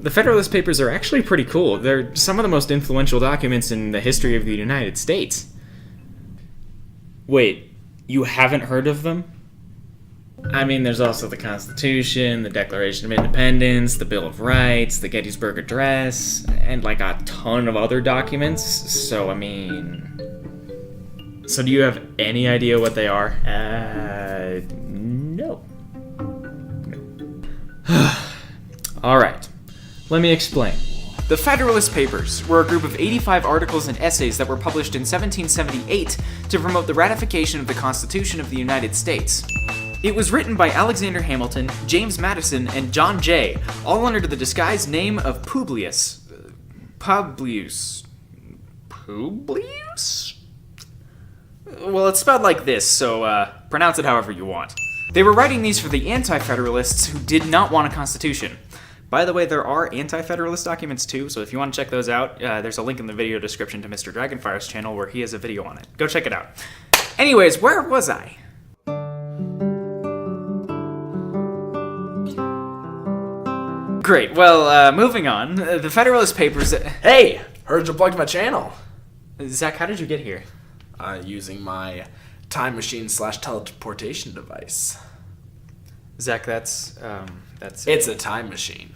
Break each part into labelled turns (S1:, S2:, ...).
S1: The Federalist Papers are actually pretty cool. They're some of the most influential documents in the history of the United States. Wait, you haven't heard of them? I mean, there's also the Constitution, the Declaration of Independence, the Bill of Rights, the Gettysburg Address, and like a ton of other documents. So, I mean... So do you have any idea what they are? No. Alright, let me explain. The Federalist Papers were a group of 85 articles and essays that were published in 1778 to promote the ratification of the Constitution of the United States. It was written by Alexander Hamilton, James Madison, and John Jay, all under the disguised name of Publius? Well, it's spelled like this, so pronounce it however you want. They were writing these for the anti-federalists who did not want a constitution. By the way, there are anti-federalist documents too, so if you want to check those out, there's a link in the video description to Mr. Dragonfire's channel where he has a video on it. Go check it out. Anyways, where was I? Great, well, moving on. The Federalist Papers...
S2: Hey! Heard you plugged my channel.
S1: Zach, how did you get here?
S2: Using my time machine / teleportation device.
S1: Zach, that's...
S2: It's a time machine.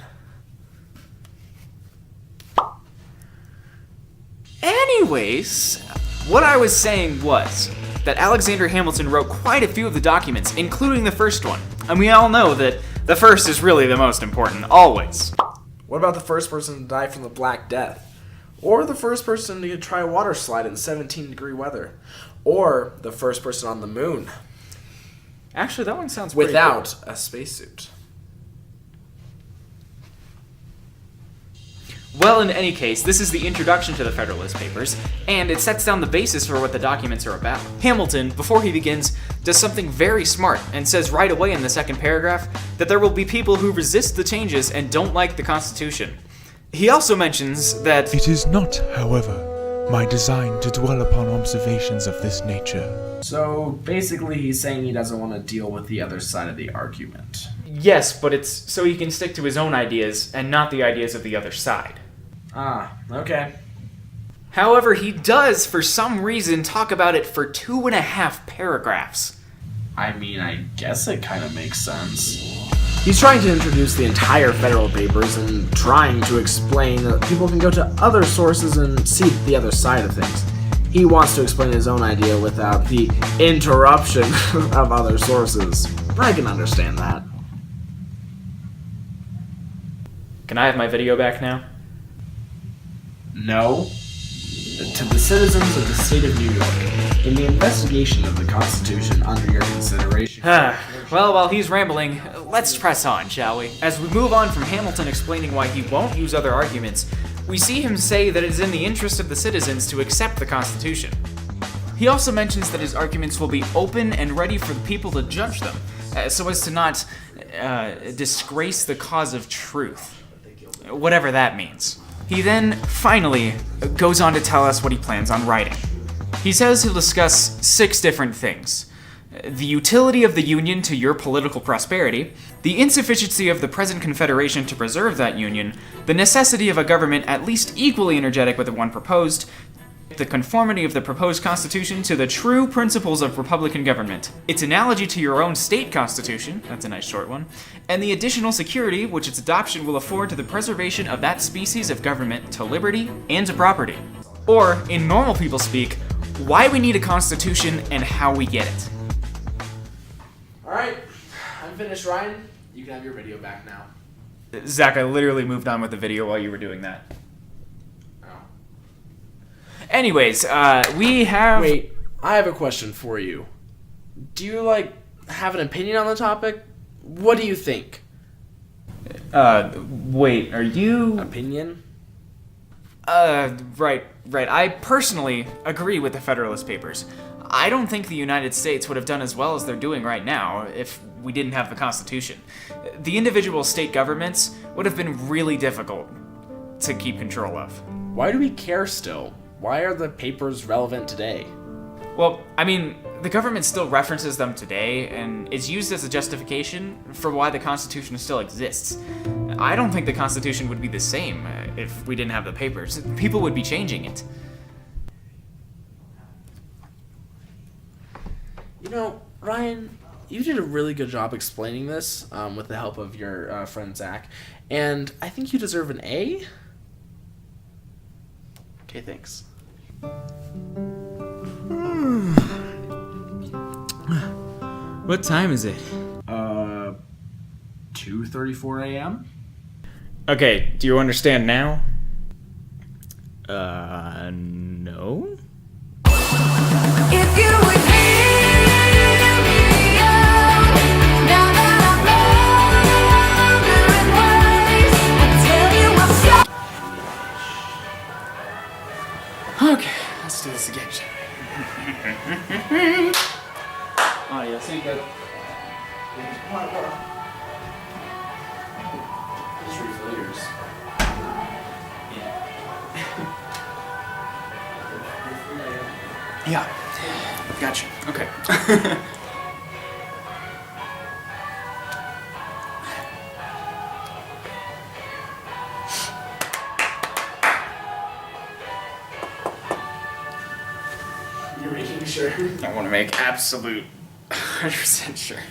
S1: Anyways, what I was saying was that Alexander Hamilton wrote quite a few of the documents, including the first one. And we all know that the first is really the most important, always.
S2: What about the first person to die from the Black Death? Or the first person to try a water slide in 17-degree weather? Or the first person on the moon?
S1: Actually, that one sounds pretty
S2: without a spacesuit.
S1: Well, in any case, this is the introduction to the Federalist Papers, and it sets down the basis for what the documents are about. Hamilton, before he begins, does something very smart and says right away in the second paragraph that there will be people who resist the changes and don't like the Constitution. He also mentions that
S3: it is not, however, my design to dwell upon observations of this nature.
S2: So basically he's saying he doesn't want to deal with the other side of the argument.
S1: Yes, but it's so he can stick to his own ideas and not the ideas of the other side.
S2: Ah, okay.
S1: However, he does, for some reason, talk about it for 2.5 paragraphs.
S2: I mean, I guess it kind of makes sense. He's trying to introduce the entire Federal Papers and trying to explain that people can go to other sources and see the other side of things. He wants to explain his own idea without the interruption of other sources. I can understand that.
S1: Can I have my video back now?
S2: No. To the citizens of the state of New York, in the investigation of the Constitution under your consideration...
S1: Well, while he's rambling, let's press on, shall we? As we move on from Hamilton explaining why he won't use other arguments, we see him say that it is in the interest of the citizens to accept the Constitution. He also mentions that his arguments will be open and ready for the people to judge them, so as to not disgrace the cause of truth, whatever that means. He then, finally, goes on to tell us what he plans on writing. He says he'll discuss 6 different things. The utility of the Union to your political prosperity, the insufficiency of the present Confederation to preserve that Union, the necessity of a government at least equally energetic with the one proposed, the conformity of the proposed Constitution to the true principles of Republican government, its analogy to your own state constitution, that's a nice short one, and the additional security which its adoption will afford to the preservation of that species of government to liberty and to property. Or, in normal people speak, why we need a constitution and how we get it.
S2: Alright, I'm finished, Ryan. You can have your video back now.
S1: Zach, I literally moved on with the video while you were doing that. Anyways, we have...
S2: Wait, I have a question for you. Do you, have an opinion on the topic? What do you think?
S1: Wait, are you...
S2: Opinion?
S1: Right. I personally agree with the Federalist Papers. I don't think the United States would have done as well as they're doing right now if we didn't have the Constitution. The individual state governments would have been really difficult to keep control of.
S2: Why do we care still? Why are the papers relevant today?
S1: Well, I mean, the government still references them today and is used as a justification for why the Constitution still exists. I don't think the Constitution would be the same if we didn't have the papers. People would be changing it.
S2: You know, Ryan, you did a really good job explaining this with the help of your friend Zach, and I think you deserve an A. Okay, thanks.
S1: What time is it?
S2: 2:34 a.m.
S1: Okay, do you understand now? No?
S4: If you would hear me out, now that I'm longer in place, I tell you I'm so.
S1: Okay, let's do this again, shall we? Oh, yeah, see that.
S2: Just refill yours.
S1: Yeah. Gotcha. Okay.
S2: You're making sure.
S1: I want to make absolute 100% sure.